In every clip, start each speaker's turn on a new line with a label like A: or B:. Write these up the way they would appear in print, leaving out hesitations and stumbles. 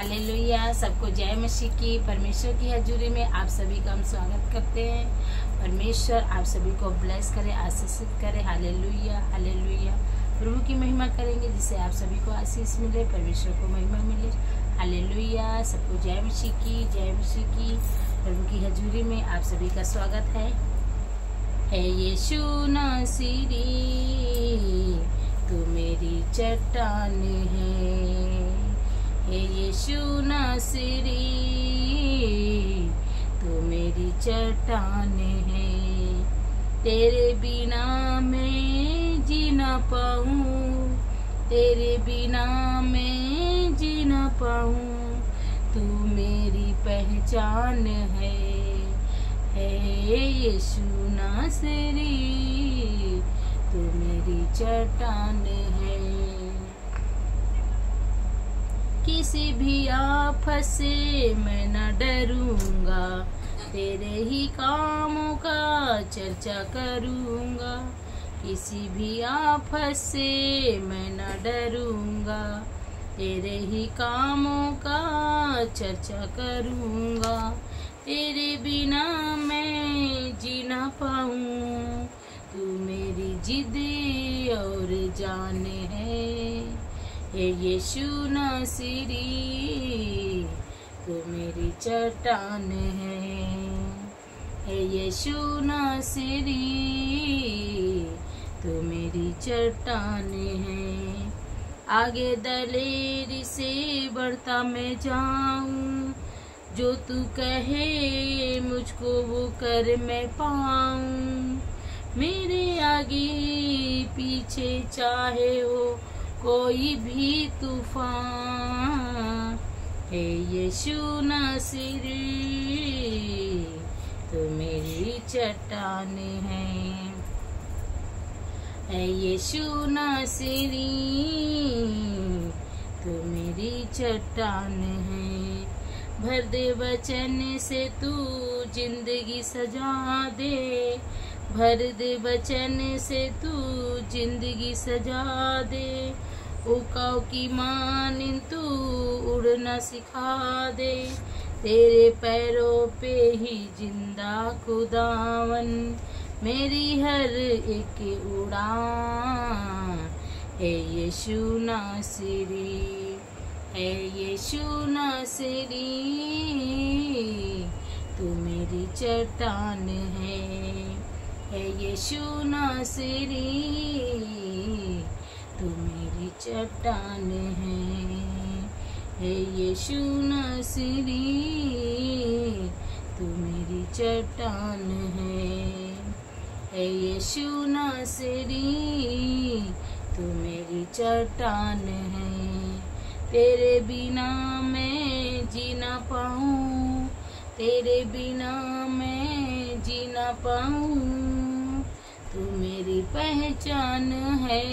A: Hallelujah. सबको जय मसीह की। परमेश्वर की हजूरी में आप सभी का हम स्वागत करते हैं। परमेश्वर आप सभी को ब्लेस करे, आशीषित करे। Hallelujah hallelujah. प्रभु की महिमा करेंगे जिससे आप सभी को आशीष मिले, परमेश्वर को महिमा मिले। हालेलुया। सबको जय मसीह की, जय मसीह की। प्रभु की हजूरी में आप सभी का स्वागत है। यीशु नासरी तू मेरी चट्टान है, यीशु नासरी तू मेरी चट्टान है। तेरे बिना मैं जी न पाऊं, तेरे बिना मैं जी न पाऊं। तू मेरी पहचान है यीशु नासरी तू मेरी चट्टान है। किसी भी आफत से मैं न डरूंगा, तेरे ही कामों का चर्चा करूंगा। किसी भी आफत से मैं न डरूंगा, तेरे ही कामों का चर्चा करूंगा। तेरे बिना मैं जी ना पाऊं, तू मेरी जिद और जान है। यीशु नासरी तू मेरी चट्टान है, यीशु नासरी तू मेरी चट्टान है। आगे दलेरी से बढ़ता मैं जाऊं, जो तू कहे मुझको वो कर मैं पाऊं। मेरे आगे पीछे चाहे हो कोई भी तूफान, यीशु नासरी तू मेरी चट्टान है, यीशु नासरी तू मेरी चट्टान है। भर दे वचन से तू जिंदगी सजा दे, भर दे वचन से तू जिंदगी सजा दे। उकाव की मान तू उड़ना सिखा दे, तेरे पैरों पे ही जिंदा खुदावन मेरी हर एक उड़ान है। यीशु नासरी है, यीशु नासरी तू मेरी चट्टान है, यीशु नासरी तू मेरी चट्टान है, यीशु नासरी तू मेरी चट्टान है, यीशु नासरी तू मेरी चट्टान है। तेरे बिना मैं जी ना पाऊं, तेरे बिना मैं जी ना पाऊं। तू मेरी पहचान है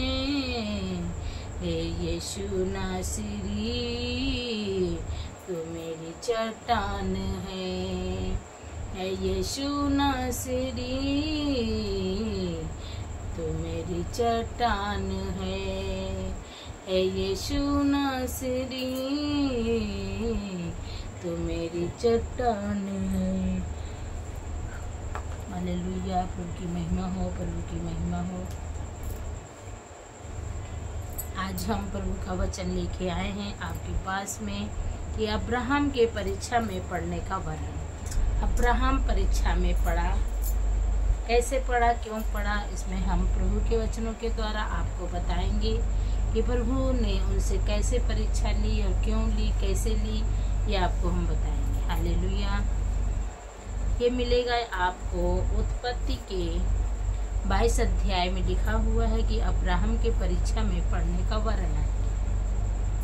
A: यीशु नासरी तू मेरी चट्टान है, यीशु नासरी तू मेरी चट्टान है, यीशु नासरी तू मेरी चट्टान है। हालेलुया। प्रभु की महिमा हो, प्रभु की महिमा हो। आज हम प्रभु का वचन लेके आए हैं आपके पास में कि अब्राहम के परीक्षा में पढ़ने का वर्णन। अब्राहम परीक्षा में पढ़ा, कैसे पढ़ा, क्यों पढ़ा, इसमें हम प्रभु के वचनों के द्वारा आपको बताएंगे कि प्रभु ने उनसे कैसे परीक्षा ली और क्यों ली, कैसे ली, ये आपको हम बताएंगे। हालेलुया। ये मिलेगा आपको उत्पत्ति के 22 अध्याय में लिखा हुआ है कि अब्राहम के परीक्षा में पढ़ने का वर्णन।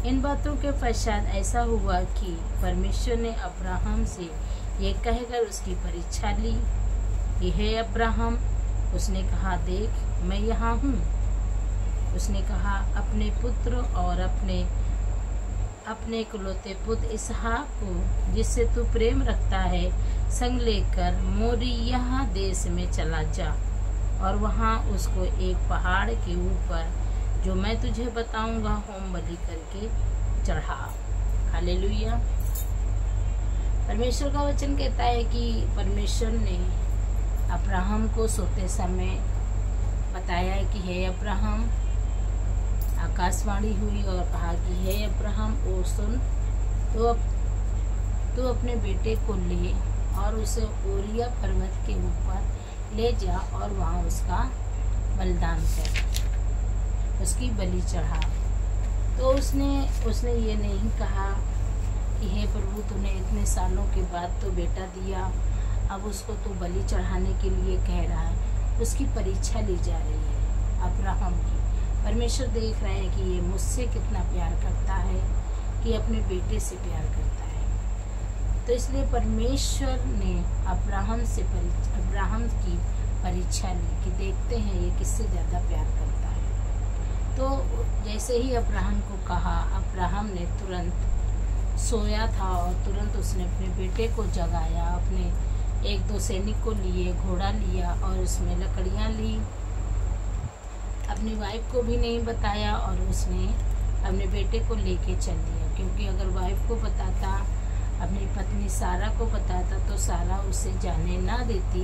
A: इन बातों के पश्चात ऐसा हुआ कि परमेश्वर ने अब्राहम से ये कहकर उसकी परीक्षा ली कि हे अब्राहम। उसने कहा, देख मैं यहाँ हूँ। उसने कहा, अपने पुत्र और अपने इकलौते पुत्र इसहाक को जिससे तू प्रेम रखता है संग लेकर मोरिया देश में चला जा और वहाँ उसको एक पहाड़ के ऊपर जो मैं तुझे बताऊंगा होम बलि करके चढ़ा। हालेलुया। परमेश्वर का वचन कहता है कि परमेश्वर ने अब्राहम को सोते समय बताया है कि हे अब्राहम, आकाशवाणी हुई और कहा कि हे अब्राहम, ओ सुन, तो अपने बेटे को ले और उसे ओरिया पर्वत के ऊपर ले जा और वहाँ उसका बलिदान कर, उसकी बलि चढ़ा। तो उसने ये नहीं कहा कि हे प्रभु, तूने इतने सालों के बाद तो बेटा दिया, अब उसको तू बलि चढ़ाने के लिए कह रहा है। उसकी परीक्षा ली जा रही है अब्राहम की। परमेश्वर देख रहे हैं कि ये मुझसे कितना प्यार करता है, कि अपने बेटे से प्यार करता है। तो इसलिए परमेश्वर ने अब्राहम की परीक्षा ली कि देखते हैं ये किससे ज़्यादा प्यार करता है। तो जैसे ही अब्राहम को कहा, अब्राहम ने तुरंत सोया था और तुरंत उसने अपने बेटे को जगाया, अपने 1-2 सैनिक को लिए, घोड़ा लिया और उसमें लकड़ियाँ ली। अपनी वाइफ को भी नहीं बताया और उसने अपने बेटे को लेके चल दिया, क्योंकि अगर वाइफ को बताता, अपनी पत्नी सारा को बताता, तो सारा उसे जाने ना देती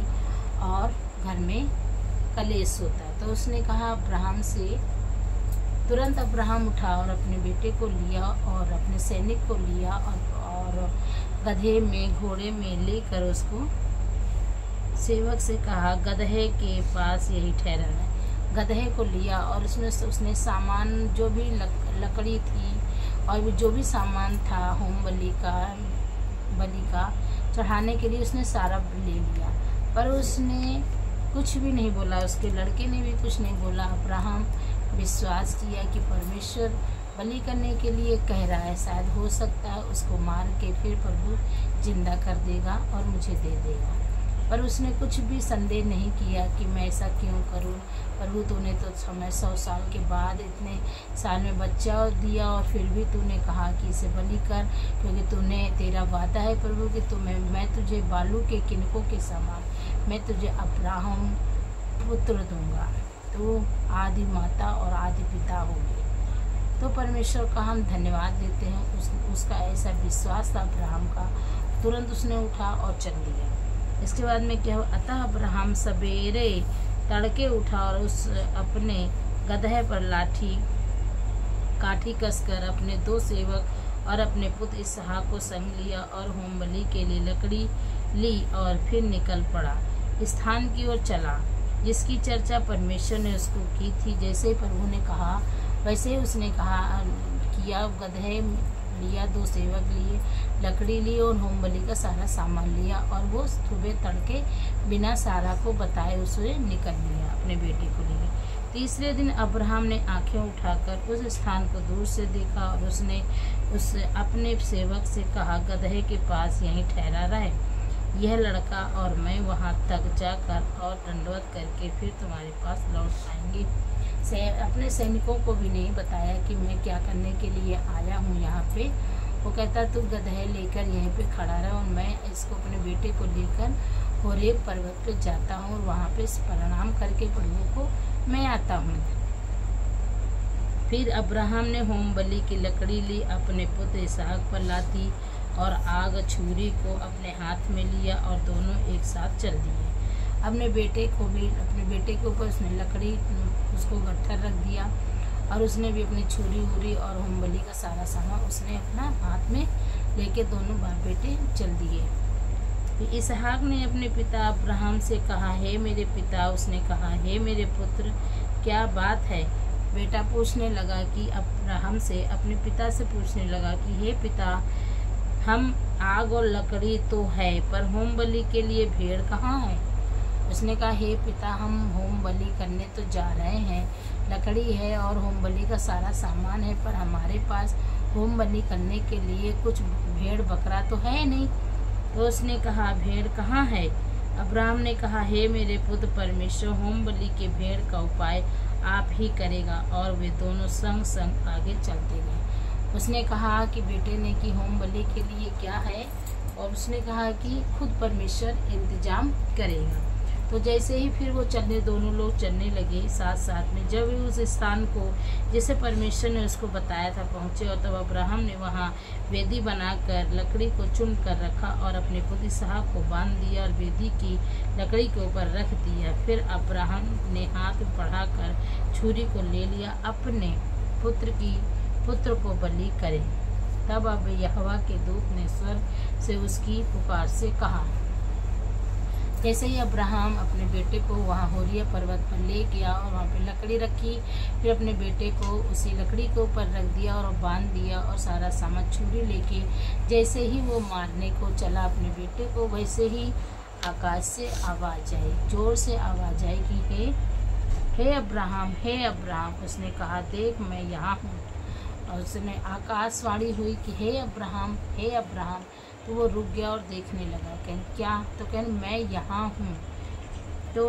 A: और घर में कलेश होता। तो उसने कहा अब्राहम से, तुरंत अब्राहम उठा और अपने बेटे को लिया और अपने सैनिक को लिया और गधे में, घोड़े में लेकर उसको सेवक से कहा गधे के पास यही ठहराना है। गधे को लिया और उसने सामान, जो भी लकड़ी थी और जो भी सामान था होम बलि का चढ़ाने के लिए, उसने सारा ले लिया। पर उसने कुछ भी नहीं बोला, उसके लड़के ने भी कुछ नहीं बोला। अब्राहम विश्वास किया कि परमेश्वर बलि करने के लिए कह रहा है, शायद हो सकता है उसको मार के फिर प्रभु जिंदा कर देगा और मुझे दे देगा। पर उसने कुछ भी संदेह नहीं किया कि मैं ऐसा क्यों करूं। प्रभु, तूने तो समय 100 साल के बाद इतने साल में बच्चा दिया और फिर भी तूने कहा कि इसे बलि कर, क्योंकि तेरा वादा है प्रभु कि मैं तुझे बालू के किनकों के समान, मैं तुझे अब्राहम पुत्र दूंगा, तो आदि माता और आदि पिता होगी। तो परमेश्वर का हम धन्यवाद देते हैं। उसका ऐसा विश्वास था अब्राहम का, तुरंत उसने उठा और चल दिया। इसके बाद में क्या हुआ? अतः अब्राहम सवेरे तड़के उठा और उस अपने गदहे पर काठी कसकर अपने 2 सेवक और अपने पुत्र इसहाक को संग लिया और होम बलि के लिए लकड़ी ली और फिर निकल पड़ा, स्थान की ओर चला जिसकी चर्चा परमेश्वर ने उसको की थी। जैसे प्रभु ने कहा वैसे ही उसने किया। गधे लिया, 2 सेवक लिए, लकड़ी ली और होम बलि का सारा सामान लिया और वो सुबह तड़के बिना सारा को बताए उसे निकल लिया, अपने बेटे को लिए। तीसरे दिन अब्राहम ने आंखें उठाकर उस स्थान को दूर से देखा और उसने अपने सेवक से कहा, गधे के पास यहीं ठहरा रहे, यह लड़का और मैं वहां तक जाकर और दंडवत करके फिर तुम्हारे पास लौट आएंगे। अपने सैनिकों को भी नहीं बताया कि मैं क्या करने के लिए आया हूँ यहाँ पे। वो कहता तू गधे लेकर यहीं पे खड़ा रहा और मैं इसको, अपने बेटे को लेकर होरेब पर्वत पे जाता हूँ और वहाँ पे प्रणाम करके प्रभु को मैं आता हूँ। फिर अब्राहम ने होम बलि की लकड़ी ली, अपने पुत्र इसहाक पर लादी और आग छुरी को अपने हाथ में लिया और दोनों एक साथ चल दिए। अपने बेटे के ऊपर उसने लकड़ी, उसको गट्ठर रख दिया और उसने भी अपनी छुरी उरी और होम बलि का सारा सामान उसने अपना हाथ में लेके दोनों बाप बेटे चल दिए। फिर इसहाक ने अपने पिता अब्राहम से कहा, हे मेरे पिता। उसने कहा, हे मेरे पुत्र, क्या बात है? बेटा पूछने लगा कि अब्राहम से, अपने पिता से पूछने लगा कि हे पिता, हम आग और लकड़ी तो है, पर होम बलि के लिए भेड़ कहाँ है? उसने कहा, हे पिता, हम होम बलि करने तो जा रहे हैं, लकड़ी है और होम बलि का सारा सामान है, पर हमारे पास होम बलि करने के लिए कुछ भेड़ बकरा तो है नहीं। तो उसने कहा, भेड़ कहाँ है? अब्राहम ने कहा, हे मेरे पुत्र, परमेश्वर होम बलि के भेड़ का उपाय आप ही करेगा। और वे दोनों संग संग आगे चलते गए। उसने कहा कि बेटे ने कि होम बलि के लिए क्या है, और उसने कहा कि खुद परमेश्वर इंतजाम करेगा। तो जैसे ही फिर वो दोनों लोग चलने लगे साथ साथ में। जब वे उस स्थान को जैसे परमेश्वर ने उसको बताया था पहुँचे, और तब अब्राहम ने वहाँ वेदी बनाकर लकड़ी को चुन कर रखा और अपने पुत्र इसहाक को बांध दिया और वेदी की लकड़ी के ऊपर रख दिया। फिर अब्राहम ने हाथ बढ़ाकर छुरी को ले लिया, अपने पुत्र को बलि करे। तब अब यहोवा के दूत ने स्वर्ग से उसकी पुकार से कहा। जैसे ही अब्राहम अपने बेटे को वहाँ होरिया पर्वत पर ले गया और वहाँ पे लकड़ी रखी, फिर अपने बेटे को उसी लकड़ी के ऊपर रख दिया और बांध दिया और सारा सामान छुरी लेके जैसे ही वो मारने को चला अपने बेटे को, वैसे ही आकाश से आवाज़ आई, जोर से आवाज़ आई कि हे अब्राहम, हे अब्राहम। उसने कहा, देख मैं यहाँ हूँ। और उसने आकाशवाणी हुई कि हे अब्राहम, हे अब्राहम। तो वो रुक गया और देखने लगा। क्या? तो कहने मैं यहाँ हूँ। तो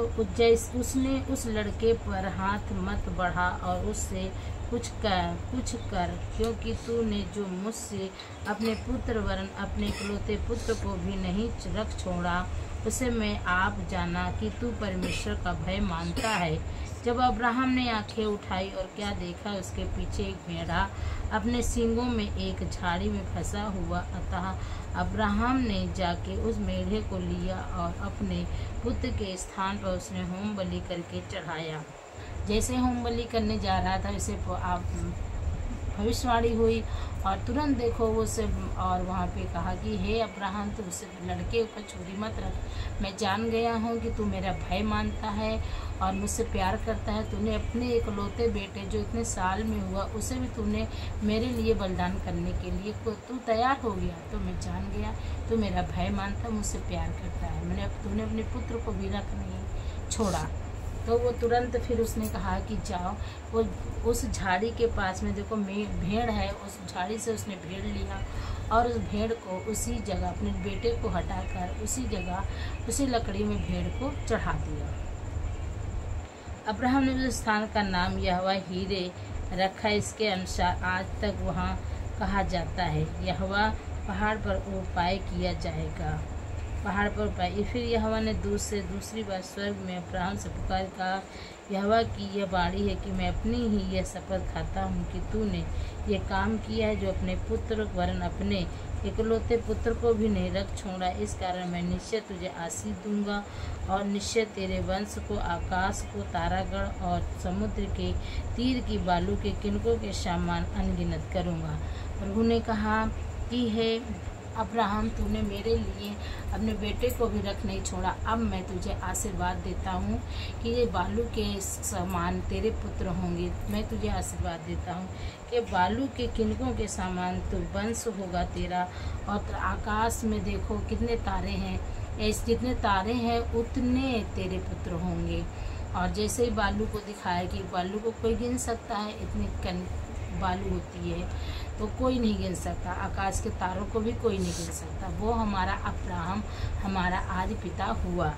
A: उसने उस लड़के पर हाथ मत बढ़ा और उससे कुछ कर, क्योंकि तूने जो मुझसे अपने पुत्र वरन अपने इकलौते पुत्र को भी नहीं रख छोड़ा, उसे मैं आप जाना कि तू परमेश्वर का भय मानता है। जब अब्राहम ने आंखें उठाई और क्या देखा, उसके पीछे एक भेड़ा अपने सींगों में एक झाड़ी में फंसा हुआ। अतः अब्राहम ने जाके उस मेढ़े को लिया और अपने पुत्र के स्थान पर उसने होम बलि करके चढ़ाया। जैसे होम बलि करने जा रहा था, वैसे भविष्यवाणी हुई और तुरंत देखो वो सब, और वहाँ पे कहा कि हे अब्राहम, तू उस लड़के ऊपर छुरी मत रख। मैं जान गया हूँ कि तू मेरा भय मानता है और मुझसे प्यार करता है। तूने अपने इकलौते बेटे जो इतने साल में हुआ, उसे भी तूने मेरे लिए बलिदान करने के लिए तू तैयार हो गया। तो मैं जान गया तू मेरा भय मानता, मुझसे प्यार करता है। तूने अपने पुत्र को भी रख नहीं छोड़ा। तो वो तुरंत फिर उसने कहा कि जाओ, वो उस झाड़ी के पास में देखो भेड़ है, उस झाड़ी से उसने भेड़ लिया और उस भेड़ को उसी जगह अपने बेटे को हटाकर उसी जगह उसी लकड़ी में भेड़ को चढ़ा दिया। अब्राहम ने उस स्थान का नाम यहोवा हीरे रखा। इसके अनुसार आज तक वहाँ कहा जाता है, यहोवा पहाड़ पर उपाय किया जाएगा, पहाड़ पर उपाय। फिर यहोवा ने दूसरी बार स्वर्ग में अब्राहम से पुकार कहा, यहोवा की यह वाणी है कि मैं अपनी ही यह शपथ खाता हूँ कि तूने ये काम किया है जो अपने पुत्र वरन अपने इकलौते पुत्र को भी नहीं रख छोड़ा। इस कारण मैं निश्चय तुझे आशीष दूंगा और निश्चय तेरे वंश को आकाश को तारागण और समुद्र के तीर की बालू के किनकों के समान अनगिनत करूँगा। प्रभु ने कहा कि हे अब्राहम, तूने मेरे लिए अपने बेटे को भी रख नहीं छोड़ा। अब मैं तुझे आशीर्वाद देता हूँ कि ये बालू के समान तेरे पुत्र होंगे। मैं तुझे आशीर्वाद देता हूँ कि बालू के किनकों के समान तो वंश होगा तेरा। और आकाश में देखो कितने तारे हैं, ऐसे जितने तारे हैं उतने तेरे पुत्र होंगे। और जैसे ही बालू को दिखाया कि बालू को कोई गिन सकता है, इतनी बालू होती है तो कोई नहीं गिन सकता। आकाश के तारों को भी कोई नहीं गिन सकता। वो हमारा अब्राहम हमारा आदि पिता हुआ।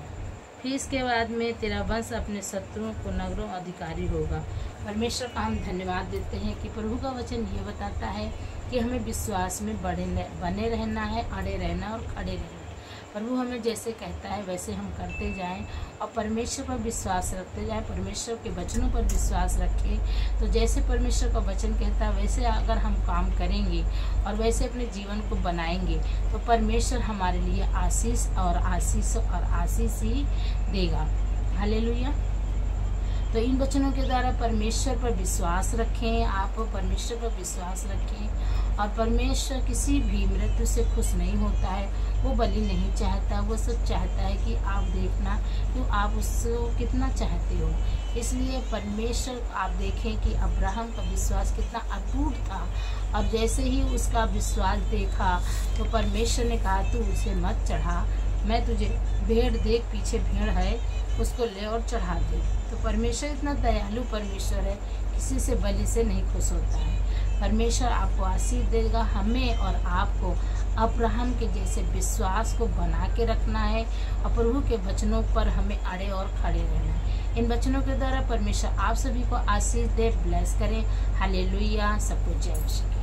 A: फिर इसके बाद में तेरा वंश अपने शत्रुओं को नगरों अधिकारी होगा। परमेश्वर का हम धन्यवाद देते हैं कि प्रभु का वचन ये बताता है कि हमें विश्वास में बने रहना है, अड़े रहना और खड़े रहना। प्रभु हमें जैसे कहता है वैसे हम करते जाएं और परमेश्वर पर विश्वास रखते जाएं, परमेश्वर के वचनों पर विश्वास रखें। तो जैसे परमेश्वर का वचन कहता है वैसे अगर हम काम करेंगे और वैसे अपने जीवन को बनाएंगे तो परमेश्वर हमारे लिए आशीष ही देगा। हालेलुया। तो इन वचनों के द्वारा परमेश्वर पर विश्वास रखें, आप परमेश्वर पर विश्वास रखें। और परमेश्वर किसी भी मृत्यु से खुश नहीं होता है, वो बलि नहीं चाहता, वो सब चाहता है कि आप देखना कि आप उसको कितना चाहते हो। इसलिए परमेश्वर आप देखें कि अब्राहम का विश्वास कितना अटूट था। और जैसे ही उसका विश्वास देखा तो परमेश्वर ने कहा तू उसे मत चढ़ा, मैं तुझे भेड़ देख पीछे भेड़ है उसको ले और चढ़ा दे। तो परमेश्वर इतना दयालु परमेश्वर है, किसी से बलि से नहीं खुश होता है। परमेश्वर आपको आशीष देगा। हमें और आपको अब्राहम के जैसे विश्वास को बना के रखना है और प्रभु के वचनों पर हमें अड़े और खड़े रहना है। इन वचनों के द्वारा परमेश्वर आप सभी को आशीष दे, ब्लेस करें। हालेलुया। सबको जय मसीह।